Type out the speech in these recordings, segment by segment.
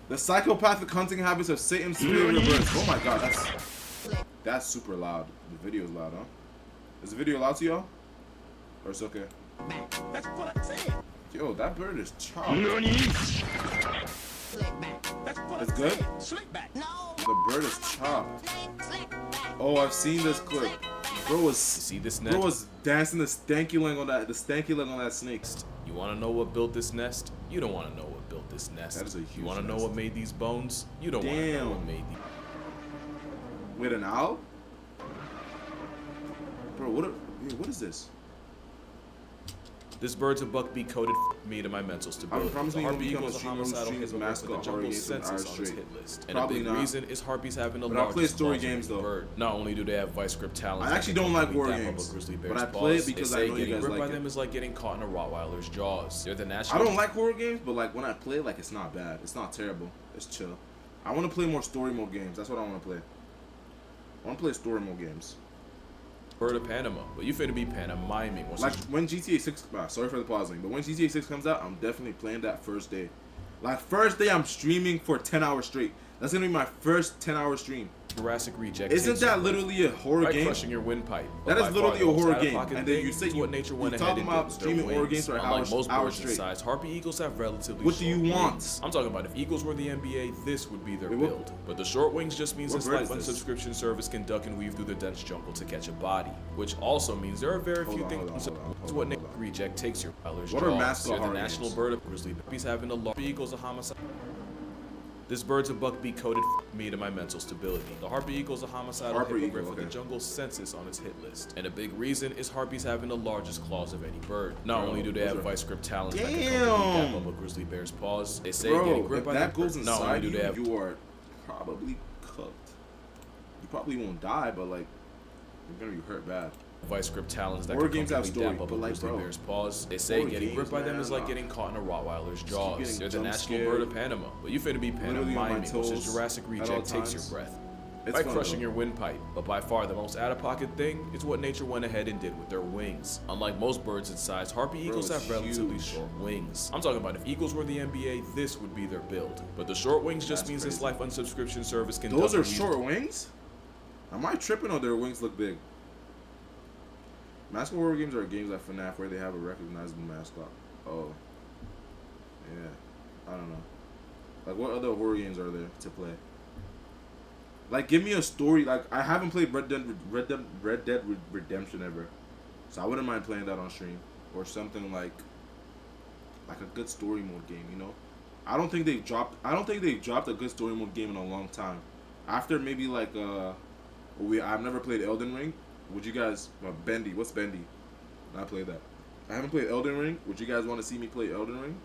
The psychopathic hunting habits of Satan's superior birds. Oh my god, that's super loud. The video is loud, huh? Is the video loud to y'all? Or it's okay? That's what I said. Yo, that bird is chopped. It's good? Slick back. No. The bird is chopped. Oh, I've seen this clip. Bro was dancing the stanky leg on that snake. You want to know what built this nest? You don't want to know what built this nest. That is a huge You want to know nest. what made these bones? You don't want to know what made these. With an owl? Bro, what is this? This bird's a buckbeak coated me to my mental stability. promise The me harpy you won't eagle is a become a homicidal stream hit with mascot the horror jungle games in census our on its street. hit list. And Probably a big not. reason is harpies having the But I play largest story claws of games, any though. bird. Not only do they have vice grip talons, I actually that don't can like horror dap up a games, grizzly but bear's I play it paws. because They I say know you getting guys gripped by like them it. is like getting caught in a Rottweiler's jaws. They're the I national. don't like horror games, but like when I play, like it's not bad. It's not terrible. It's chill. I want to play more story mode games. That's what I want to play. I want to play story mode games. Bird of Panama, but you finna be pantomiming. Like when GTA 6, sorry for the pausing, but when GTA 6 comes out, I'm definitely playing that first day. Like first day, I'm streaming for 10 hours straight. That's gonna be my first 10-hour stream. Jurassic Reject. Isn't that literally a horror by game? crushing your windpipe. That is literally a horror game. And then you say say what nature went you ahead talking and did about with their streaming horror wings. games for Unlike most hours birds straight. size, harpy eagles have relatively What do you short want? wings. I'm talking about if eagles were the NBA, this would be their Wait, what- build. But the short wings just means What this bird life is this? unsubscription service can duck and weave through the dense jungle to catch a body. Which also means there are very few things. It's what nature reject takes your Rottweiler's What are jaws. mascot They're the horror national games? bird of grizzly bears having a large eagles a homicide. This bird's a buckbeak coated me to my mental stability. The harpy eagle's a homicidal Harper hippogriff eagle, with the okay. jungle census on its hit list. And a big reason is harpies having the largest claws of any bird. Not Bro, only do they those have are- vice grip talons that can Damn! completely dap up a grizzly bear's paws, they say getting Bro, gripped if by that them goes birds- not only inside do you, they have you are probably cooked. You probably won't die, but like you're gonna be hurt bad. vice grip talons that Horror can games have completely story, dap up but a like, grizzly bro, bear's paws. They say horror getting games, gripped by them man, is like getting caught in a Rottweiler's getting jaws. They're the jump national scared. bird of Panama. But you finna be Literally on my pantomiming, which toes is Jurassic at all Reject takes your times. breath. It's By fun, crushing though. your windpipe, but by far the most out-of-pocket thing is what nature went ahead and did with their wings. Unlike most birds its size, harpy eagles it's have relatively huge. short wings. I'm talking about if eagles were the NBA, this would be their build. But the short wings just That's means this crazy. life unsubscription service can Those duck are and weave- short wings? Am I tripping or their wings look big? Mascot horror games are games like FNAF where they have a recognizable mascot. Oh. Yeah. I don't know. Like, what other horror games are there to play? Like, give me a story. Like, I haven't played Red Dead Redemption ever. So I wouldn't mind playing that on stream. Or something like a good story mode game, you know? I don't think they've dropped a good story mode game in a long time. After maybe like I've never played Elden Ring. Would you guys Bendy? What's Bendy? I played that. I haven't played Elden Ring. Would you guys want to see me play Elden Ring?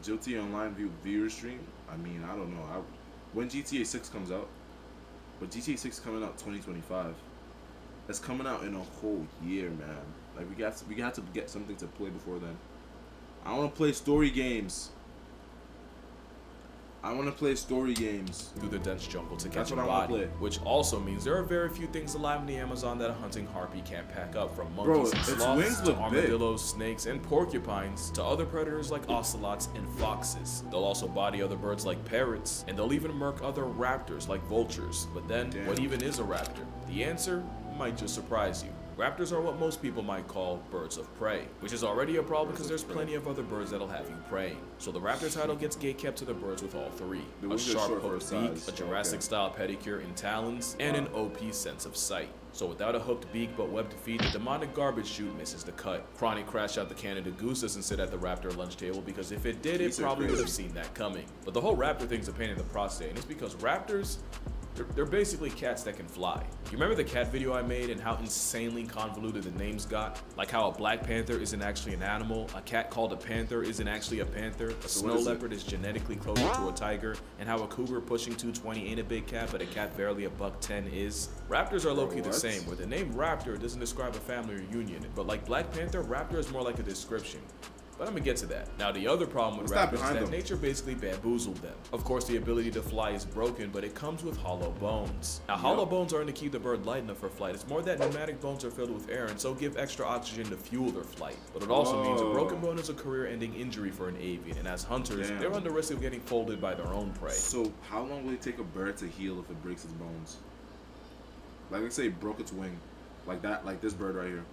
GTA Online viewer stream? I mean, I don't know. When GTA 6 comes out, but GTA 6 coming out 2025. That's coming out in a whole year, man. Like we got to get something to play before then. I want to play story games. through the dense jungle to That's catch a what I wanna body, play. which also means there are very few things alive in the Amazon that a hunting harpy can't pack up, from Bro, monkeys and its sloths wings to look big. armadillos, snakes, and porcupines to other predators like ocelots and foxes. They'll also body other birds like parrots, and they'll even murk other raptors like vultures. But then, Damn. what even is a raptor? The answer might just surprise you. Raptors are what most people might call birds of prey, which is already a problem because there's plenty of other birds that'll have you preying. So the raptor title gets gatekept to the birds with all three: The a wings are sharp short for hooked its beak, size. a Jurassic-style pedicure and talons, and an OP sense of sight. So without a hooked beak but webbed feet, the demonic garbage chute misses the cut. Chronic Crash Out the Canada Goose doesn't sit at the raptor lunch table because if it did, it These are probably would have crazy. seen that coming. But the whole raptor thing's a pain in the prostate, and it's because raptors, they're basically cats that can fly. You remember the cat video I made and how insanely convoluted the names got? Like how a black panther isn't actually an animal, a cat called a panther isn't actually a panther, a snow what is it? leopard is genetically closer to a tiger, and how a cougar pushing 220 ain't a big cat, but a cat barely a $110 is. Raptors are low-key the what? same, where the name raptor doesn't describe a family or union, but like Black Panther, raptor is more like a description. but I'm gonna get to that. Now, the other problem with What's that raptors is behind that them? nature basically bamboozled them. Of course, the ability to fly is broken, but it comes with hollow bones. Now, hollow bones aren't to keep the bird light enough for flight. It's more that pneumatic bones are filled with air and so give extra oxygen to fuel their flight. But it also means a broken bone is a career-ending injury for an avian, and as hunters, they're on the risk of getting folded by their own prey. So how long will it take a bird to heal if it breaks its bones? Like, let's say it broke its wing, like that, like this bird right here.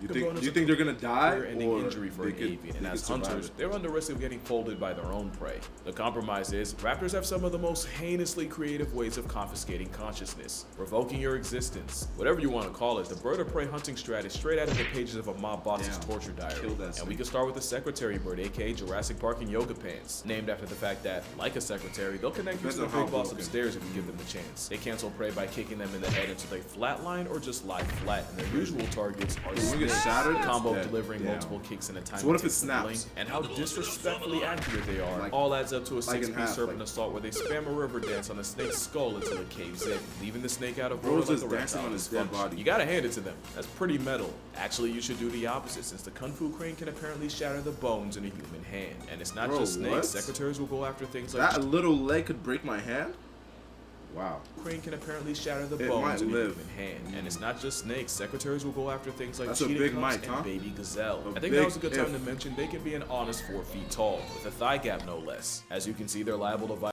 Do you think they're gonna die, or injury for an avian, and as hunters, they're on the risk of getting folded by their own prey. The compromise is, raptors have some of the most heinously creative ways of confiscating consciousness, revoking your existence. Whatever you want to call it, the bird of prey hunting strat is straight out of the pages of a mob boss's torture diary. And we can start with the secretary bird, aka Jurassic Park in yoga pants, named after the fact that, like a secretary, they'll connect you to the big boss upstairs if you give them the chance. They cancel prey by kicking them in the head until they flatline or just lie flat, and their usual targets are shattered, combo delivering multiple kicks in a time. So what if it snaps? And how disrespectfully accurate they are, Like, all adds up to a like 6-piece serpent assault where they spam a river dance on a snake's skull until it caves in, leaving the snake out of Bro, order like just a dancing reptile on his dead body. You gotta hand it to them. That's pretty metal. Actually, you should do the opposite, since the Kung Fu crane can apparently shatter the bones in a human hand. And it's not just snakes. What? Secretaries will go after things like that little leg could break my hand. Wow. Crane can apparently shatter the bones in a human hand. And it's not just snakes. Secretaries will go after things like cheetah cubs and baby gazelle. I think that was a good time to mention they can be an honest 4 feet tall, with a thigh gap no less. As you can see, they're liable to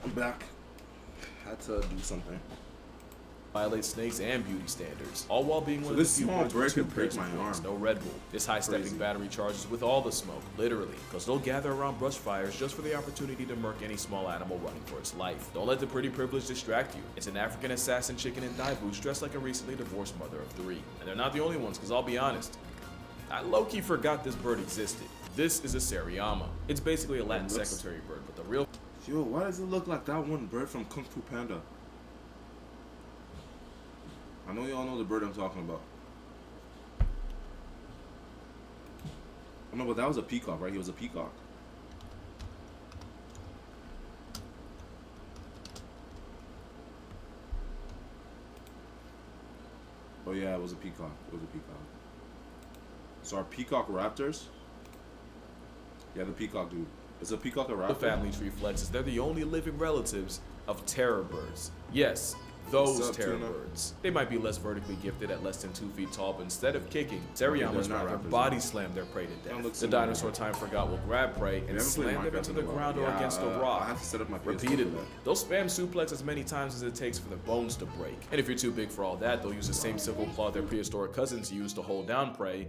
I'm back. Had to do something. violate snakes and beauty standards, all while being one of the this few small birds with break 2 could break pairs of my wings, arm. no Red Bull. This high-stepping battery charges with all the smoke, literally, because they'll gather around brush fires just for the opportunity to murk any small animal running for its life. Don't let the pretty privilege distract you. It's an African assassin chicken and thigh boots dressed like a recently divorced mother of 3. And they're not the only ones, because I'll be honest, I low-key forgot this bird existed. This is a Seriama. It's basically a Latin secretary bird, but the real... Yo, why does it look like that one bird from Kung Fu Panda? I know y'all know the bird I'm talking about. Oh, no, but that was a peacock, right? He was a peacock. Oh yeah, it was a peacock. It was a peacock. So our peacock raptors? Yeah, the peacock dude. Is a peacock a raptor? The family tree flexes. They're the only living relatives of terror birds. Yes, those What's up, terror Tuna? birds. They might be less vertically gifted at less than 2 feet tall, but instead of kicking, Seriamas not rather raptors, body though. slam their prey to Don't death. look The similar. dinosaur time forgot will grab prey and haven't played slam them Minecraft into in the a while. ground or Yeah, against a I rock. have to set up my PS4 for Repeatedly. that. They'll spam suplex as many times as it takes for their bones to break. And if you're too big for all that, they'll use the same silver claw their prehistoric cousins used to hold down prey.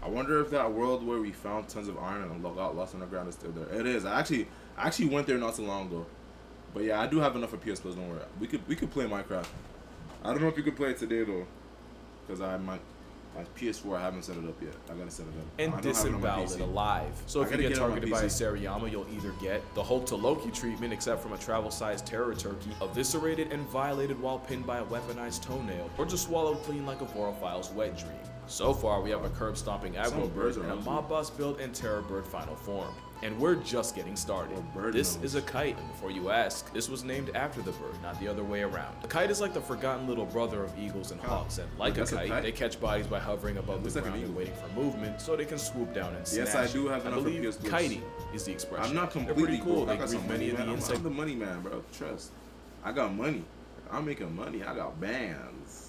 I wonder if that world where we found tons of iron and got lost underground is still there. It is. I actually went there not so long ago. But yeah, I do have enough for PS Plus. Don't worry. We could play Minecraft. I don't know if you could play it today though, because my PS4 I haven't set it up yet. I gotta set it up. And I don't have it on my disembowel PC. it alive. So I if you gotta get get it on my targeted by a PC. Seriama, you'll either get the Hulk to Loki treatment, except from a travel-sized terror turkey, eviscerated and violated while pinned by a weaponized toenail, or just swallowed clean like a vorophile's wet dream. So far, we have a curb-stomping aggro bird birds are and a ugly. mob boss build and terror bird final form. And we're just getting started. Or bird This nose. is a kite, and before you ask, this was named after the bird, not the other way around. A kite is like the forgotten little brother of eagles and hawks, and like a That's a kite, kite? they catch bodies by hovering above looks the like an ground and eagle. waiting for movement, so they can swoop down and snatch. Yes, I do have I enough for believe PS Plus. kiting is the expression. I'm not They're completely pretty cool. broke. I They got greet some many money, of the man. insect. I'm the money man, bro. Trust. I got money. I'm making money. I got bands.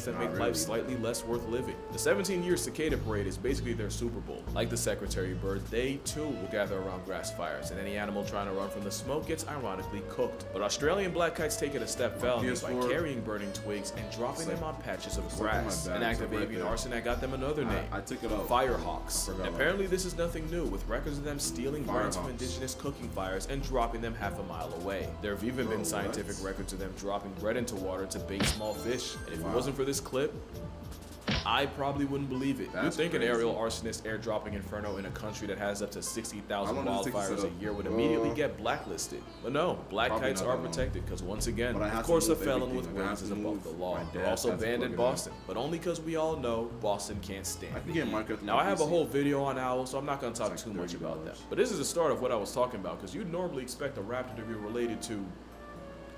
that Not make really. life slightly less worth living. The 17-year cicada parade is basically their Super Bowl. Like the secretary bird, they too will gather around grass fires, and any animal trying to run from the smoke gets ironically cooked. But Australian black kites take it a step felony by PS4 carrying burning twigs and dropping them on patches of it's like on my grass. back, An act it's of like right avian there. arson that got them another name. I took it out. Firehawks. I forgot about Apparently this is nothing new, with records of them stealing burns from Firehawks. indigenous cooking fires and dropping them half a mile away. There have even Bro, been scientific what? records of them dropping bread into water to bait small fish. And if Wow. it wasn't for this clip, I probably wouldn't believe it. You'd That's think crazy. an aerial arsonist airdropping Inferno in a country that has up to 60,000 How long does it take to wildfires set a up? year would immediately get blacklisted. But no, black Probably kites not are that long. protected because once again, But I have of to course a move felon everything. with Like, I have wings to is above move the law. my They're dad's also has to banned plug in it in. Boston, but only because we all know Boston can't stand I can it. get Minecraft on Now my I have a PC. whole video on owls, so I'm not going to talk It's too like much about $30. that. But this is the start of what I was talking about, because you'd normally expect a raptor to be related to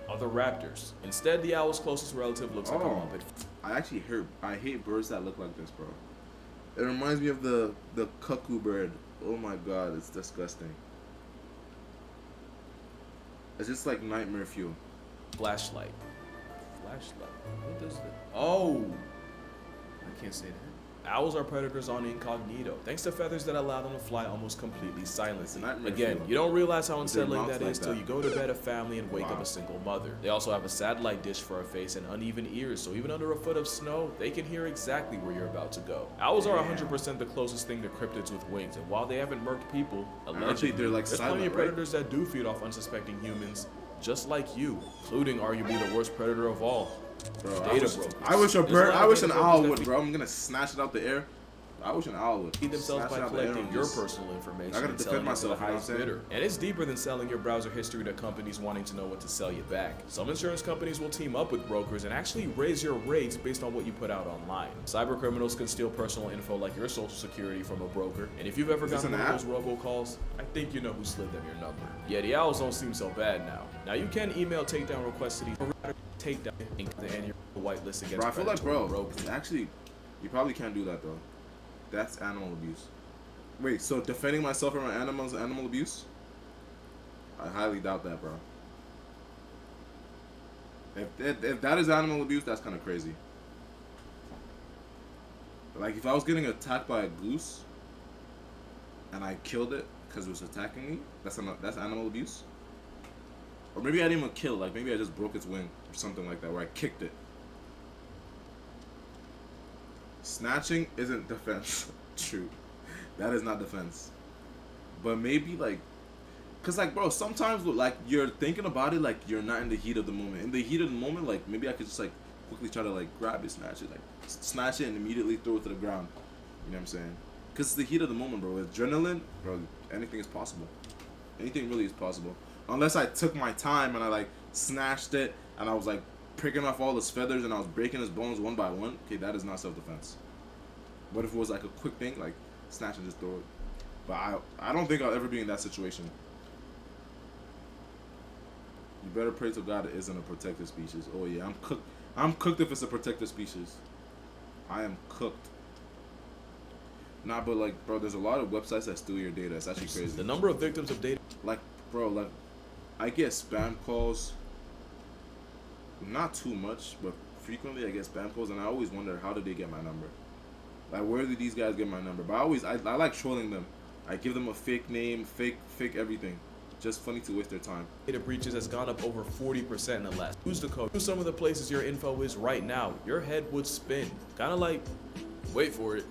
other raptors. Instead, the owl's closest relative looks like a Oh. muppet. I hate birds that look like this, bro. It reminds me of the cuckoo bird. Oh my god, it's disgusting. It's just like nightmare fuel. Flashlight. flashlight. What does that? Oh, I can't say that. Owls are predators on incognito, thanks to feathers that allow them to fly almost completely silently. Again, you don't realize how unsettling that is till you go to bed a family and wake up a single mother. They also have a satellite dish for a face and uneven ears, so even under a foot of snow, they can hear exactly where you're about to go. Owls are 100% the closest thing to cryptids with wings, and while they haven't murked people, allegedly, they're like there's silent, plenty of predators that do feed off unsuspecting humans, just like you, including arguably the worst predator of all. Bro, Data brokers. I wish a bird. I wish an owl would, feed bro. I'm gonna snatch it out the air. I wish an owl would. themselves Snatch by it out the air collecting and your just- personal information I gotta and defend selling it to myself, the you know what I'm highest saying? bidder. And it's deeper than selling your browser history to companies wanting to know what to sell you back. Some insurance companies will team up with brokers and actually raise your rates based on what you put out online. Cyber criminals can steal personal info like your social security from a broker. And if you've ever this gotten an one of app? those robocalls, I think you know who slid them your number. Yeah, the owls don't seem so bad now. Now you can email takedown requests to these takedown and you're whitelist against Bro, I feel like, predatory bro, brokers. actually, you probably can't do that though. That's animal abuse. Wait, so defending myself from animals is animal abuse? I highly doubt that, bro. If that is animal abuse, that's kind of crazy. Like, if I was getting attacked by a goose and I killed it because it was attacking me, that's animal abuse? Or maybe I didn't even kill it, like maybe I just broke its wing or something like that, where I kicked it. Snatching isn't defense. True. That is not defense. But maybe, like, cause, like, bro, sometimes, like, you're thinking about it, like, you're not in the heat of the moment. In the heat of the moment, like, maybe I could just, like, quickly try to, like, grab it, snatch it, like, snatch it and immediately throw it to the ground. You know what I'm saying? Cause it's the heat of the moment, bro. With adrenaline, bro, anything is possible. Anything really is possible. Unless I took my time and I, like, snatched it and I was, like, picking off all his feathers and I was breaking his bones one by one. Okay, that is not self-defense. What if it was, like, a quick thing, like, snatch and just throw it? But I don't think I'll ever be in that situation. You better pray to God it isn't a protected species. Oh yeah, I'm cooked. I'm cooked if it's a protected species. I am cooked. Nah, but like, bro, there's a lot of websites that steal your data. It's actually crazy. The number of victims of data. Like, bro, like, I get spam calls. Not too much, but frequently I get spam calls, and I always wonder, how did they get my number? Like, where did these guys get my number? But I like trolling them. I give them a fake name, fake everything. Just funny to waste their time. Data breaches has gone up over 40% in the last. Use the code. Use some of the places your info is right now. Your head would spin. Kind of like, wait for it.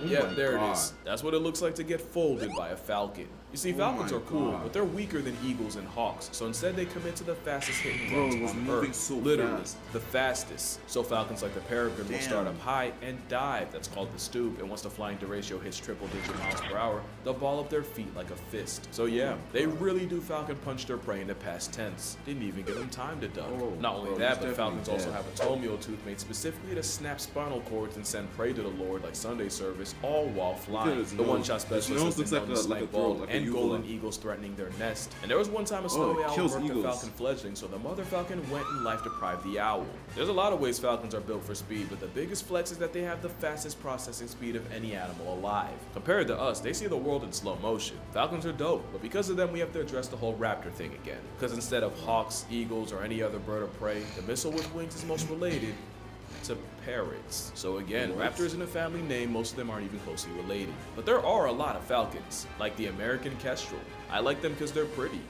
Yeah, my there God. it is. That's what it looks like to get folded by a falcon. You see, falcons my are cool, God. but they're weaker than eagles and hawks. So instead, they commit to the fastest hitting Bro, runs it was on moving Earth. so Literally, fast. the fastest. So falcons like the peregrine will start Damn. up high and dive. That's called the stoop. And once the flying derecho hits triple-digit miles per hour, they'll ball up their feet like a fist. So yeah, they really do falcon punch their prey in the past tense. Didn't even give them time to duck. Oh, Not only bro, that, he's but falcons definitely also dead. have a toenail tooth made specifically to snap spinal cords and send prey to the Lord like Sunday service, all while flying. his The nose. one-shot His specialist nose has looks been like known to a snipe throat, bald like a and uvula. golden eagles threatening their nest. And there was one time a snowy it owl kills murked a eagles. falcon fledgling, so the mother falcon went and life-deprived the owl. There's a lot of ways falcons are built for speed, but the biggest flex is that they have the fastest processing speed of any animal alive. Compared to us, they see the world in slow motion. Falcons are dope, but because of them, we have to address the whole raptor thing again. Because instead of hawks, eagles, or any other bird of prey, the missile with wings is most related to parrots. So again, What? raptor isn't a family name, most of them aren't even closely related. But there are a lot of falcons, like the American kestrel. I like them because they're pretty.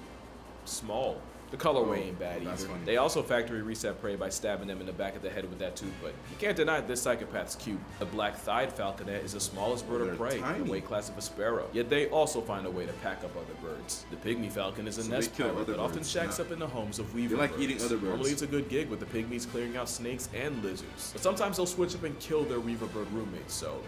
Small. The colorway ain't bad that's either. funny. They also factory reset prey by stabbing them in the back of the head with that tooth, but you can't deny this psychopath's cute. The black-thighed falconet is the smallest bird of They're prey, tiny. the weight class of a sparrow. Yet they also find a way to pack up other birds. The pygmy falcon is a So nest they kill pirate other that often birds, shacks not- up in the homes of weaver They like birds. eating other birds. Normally it's a good gig with the pygmies clearing out snakes and lizards. But sometimes they'll switch up and kill their weaver bird roommates, so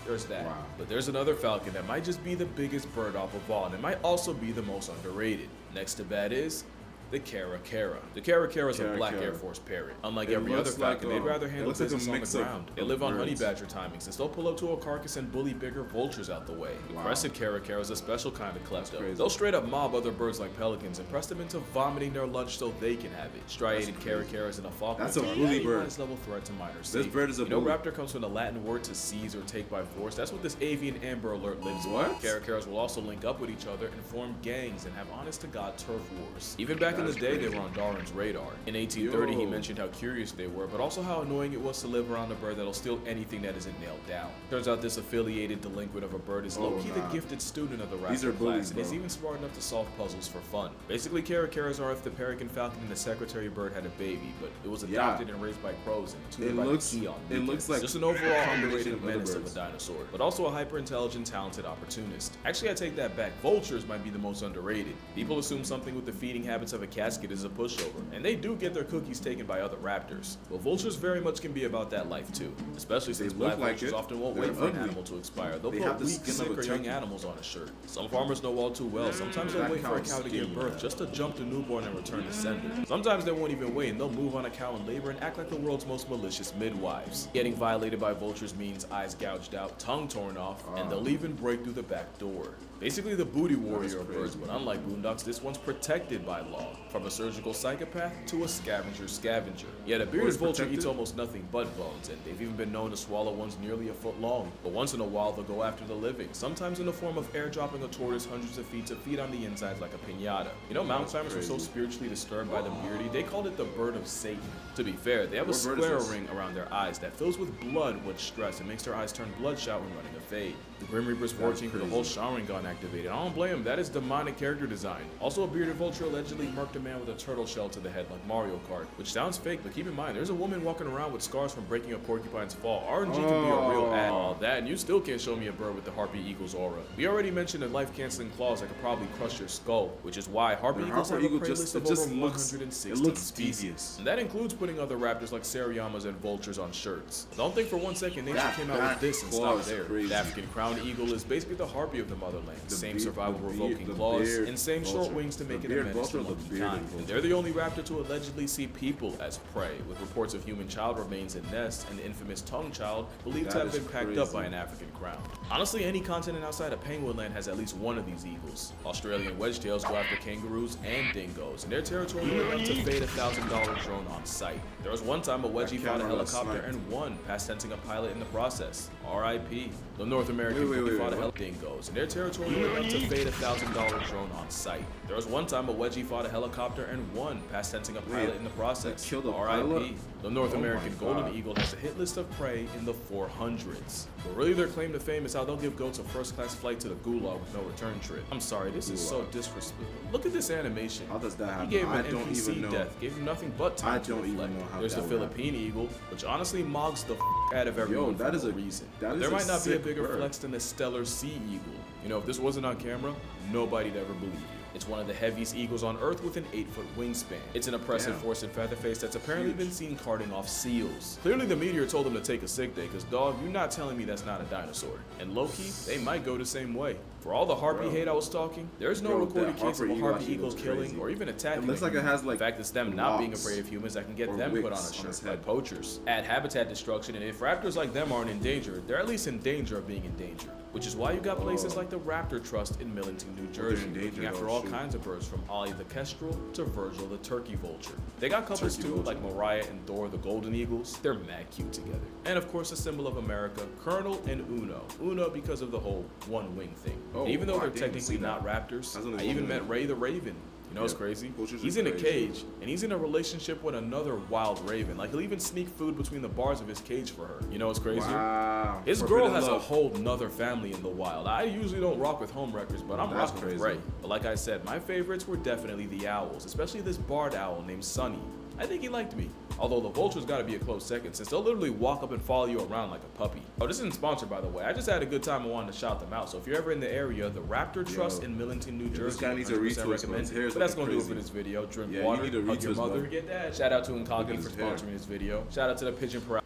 there's that. Wow. But there's another falcon that might just be the biggest bird off of all, and it might also be the most underrated. Next to that is the caracara. The caracara is a black Caracara. Air Force parrot. Unlike It every other looks like, falcon, they'd rather it handle looks like a business on the mix of- ground. They of live on honey birds. badger timing, since they'll pull up to a carcass and bully bigger vultures out the way. Wow. Crested caracara is a special kind of klepto. crazy. They'll straight up mob other birds like pelicans and press them into vomiting their lunch so they can have it. Striated caracaras and a falcon That's a are bully a bird. minus level threat to minor safety. bird is a You know, bully. raptor comes from the Latin word to seize or take by force. That's what this avian Amber Alert lives on. What? Caracaras will also link up with each other and form gangs and have honest-to-God turf wars. Even back in in the That's day, they crazy. were on Darwin's radar. In 1830, he Yo. mentioned how curious they were, but also how annoying it was to live around a bird that'll steal anything that isn't nailed down. Turns out this affiliated delinquent of a bird is low-key nah. the gifted student of the These are raptor bullies, class, and is bro. even smart enough to solve puzzles for fun. Basically, caracaras are if the peregrine falcon and the secretary bird had a baby, but it was adopted and raised by crows and tutored by the key on it looks like just an overall combination underrated of other menace of a birds. dinosaur, but also a hyper-intelligent, talented opportunist. Actually, I take that back. Vultures might be the most underrated. People assume something with the feeding habits of a casket is a pushover, and they do get their cookies taken by other raptors. But vultures very much can be about that life too, especially since look black like vultures it. often won't They're wait for an ugly. animal to expire. They'll They put have the weak, skin of sick, a or young turkey. animals on a shirt. Some farmers know all too well. Sometimes they'll That wait for a cow's cow to give skinny, birth man. just to jump the newborn and return to sender. Sometimes they won't even wait, and they'll move on a cow in labor and act like the world's most malicious midwives. Getting violated by vultures means eyes gouged out, tongue torn off, and they'll even break through the back door. Basically the booty warrior of birds, but unlike boondocks, this one's protected by law. From a surgical psychopath to a scavenger. Yet a bearded it's vulture protected? eats almost nothing but bones, and they've even been known to swallow ones nearly a foot long. But once in a while, they'll go after the living, sometimes in the form of airdropping a tortoise hundreds of feet to feed on the insides like a piñata. You know, mountain climbers were so crazy. spiritually disturbed by the beardy, they called it the bird of Satan. To be fair, they have a What bird is square this? ring around their eyes that fills with blood with stress and makes their eyes turn bloodshot when running a fade. The Grim Reaper's That's roaring with the crazy. whole Sharingan activated. I don't blame him, that is demonic character design. Also, a bearded vulture allegedly murked a man with a turtle shell to the head like Mario Kart, which sounds fake, but keep in mind, there's a woman walking around with scars from breaking a porcupine's fall. RNG can be a real ad. All that, and you still can't show me a bird with the Harpy Eagle's aura. We already mentioned a life-canceling claws that could probably crush your skull, which is why Harpy The Eagles Harper have a Eagle prey just- list it of just over looks- 116 it looks species. devious. And that includes putting other raptors like Seriamas and vultures on shirts. Don't think for one second nature That came out back with this and claw stopped is there. crazy. The African crowned eagle is basically the harpy of the motherland. Same beard- survival the beard- revoking the claws beard and same short vulture. wings to make The it a beard menace to vulture or the monkey bearded kind. vulture? And they're the only raptor to allegedly see people as prey, with reports of human child remains in nests and the infamous tongue child believed to That have is been packed up crazy. by an African crown. Honestly, any continent outside of Penguin Land has at least one of these eagles. Australian wedgetails go after kangaroos and dingoes, and their territory will enough to fade $1,000 drone on site. There was one time a wedgie fought a camera got helicopter sniped. and won, past tensing a pilot in the process. R.I.P. The North American Wait, wedgie fought a what? dingoes, and their territory will enough to fade $1,000 drone on site. There was one time a wedgie fought a helicopter and won, past tensing a pilot in the process. they killed a R.I.P. pilot? The North Oh my American golden God. eagle has a hit list of prey in the 400s. But really their claim to fame is how they'll give goats a first-class flight to the gulag with no return trip. I'm sorry, this is so Gulag. disrespectful. Look at this animation. How does that He happen? gave him I an don't NPC even know. death, gave him nothing but time I to don't even reflect. know how There's the that would happen. Philippine eagle, which honestly mogs the out of everyone that for is no a- reason. that But is there a might not be a sick bigger bird. flex than the stellar sea eagle. You know, if this wasn't on camera, nobody'd ever believe you. It's one of the heaviest eagles on Earth with an 8-foot wingspan. It's an oppressive Damn. force in Featherface that's apparently Huge. been seen carting off seals. Clearly the meteor told him to take a sick day, cause dog, you're not telling me that's not a dinosaur. And low-key, they might go the same way. For all the harpy Bro. hate I was talking, there's no Bro, recorded that case of Harper a eagle harpy actually eagles looks killing crazy. or even attacking It looks a like it human. has, like, In fact, it's them not being locks afraid of humans that can get or them put on wicks a on shirt his like head. poachers. Add habitat destruction, and if raptors like them aren't endangered, they're at least in danger of being endangered. Which is why you got places like the Raptor Trust in Millington, New Jersey, endangered, looking after oh, all shoot. kinds of birds from Ollie the kestrel to Virgil the turkey vulture. They got couples Turkey too, vulture. like Mariah and Thor the golden eagles. They're mad cute together. And of course, a symbol of America, Colonel and Uno. Uno because of the whole one wing thing. Oh, And even though wow, I they're didn't technically see not that. raptors, That's only I one even wing. met Ray the Raven. You know what's Yeah, crazy? vultures He's are in a crazy. cage, and he's in a relationship with another wild raven. Like, he'll even sneak food between the bars of his cage for her. You know what's crazy? Wow. His Forbidden girl has a love. whole nother family in the wild. I usually don't rock with home wreckers, but I'm That's rocking with crazy. Ray. But like I said, my favorites were definitely the owls, especially this barred owl named Sunny. I think he liked me. Although the vulture's gotta be a close second, since they'll literally walk up and follow you around like a puppy. Oh, this isn't sponsored, by the way. I just had a good time and wanted to shout them out. So if you're ever in the area, the Raptor Trust in Millington, New Jersey, this guy needs a 100% retwist, bro. recommend His it. hair is But that's looking gonna do it for crazy. this video. Drink Yeah, you water, need a hug your retwist, mother, bro. get that. Shout out to Look Incogni at for his hair. sponsoring this video. Shout out to the Pigeon Parade.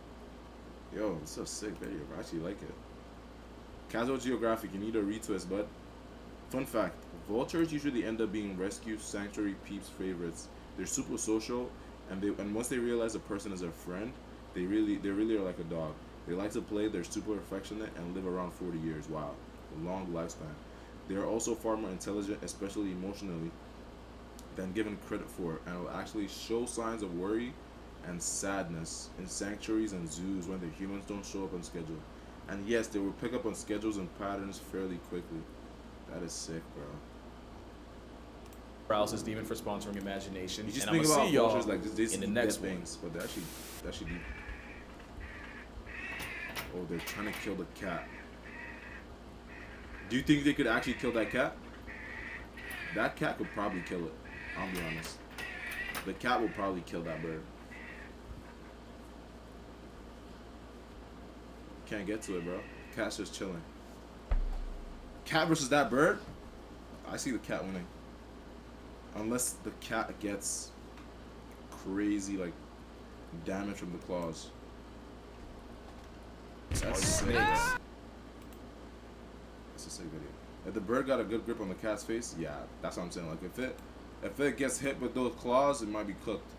Yo, it's so sick video, bro. I actually like it. Casual Geographic, you need a retwist, bud. Fun fact, vultures usually end up being rescue sanctuary peeps favorites. They're super social, and once they realize a person is a friend, they really are like a dog. They like to play, they're super affectionate, and live around 40 years. Wow, a long lifespan. They are also far more intelligent, especially emotionally, than given credit for, and will actually show signs of worry and sadness in sanctuaries and zoos when the humans don't show up on schedule. And yes, they will pick up on schedules and patterns fairly quickly. That is sick, bro. Paralysis Demon for sponsoring Imagination. You just And I'm think gonna about see y'all vultures like this in the dead next one. things, but they're actually deep. Oh, they're trying to kill the cat. Do you think they could actually kill that cat? That cat could probably kill it. I'll be honest. The cat will probably kill that bird. Can't get to it, bro. Cat's just chilling. Cat versus that bird? I see the cat winning. Unless the cat gets crazy, like, damage from the claws. That's sick. That's a sick video. If the bird got a good grip on the cat's face, yeah, that's what I'm saying. Like, if it gets hit with those claws, it might be cooked.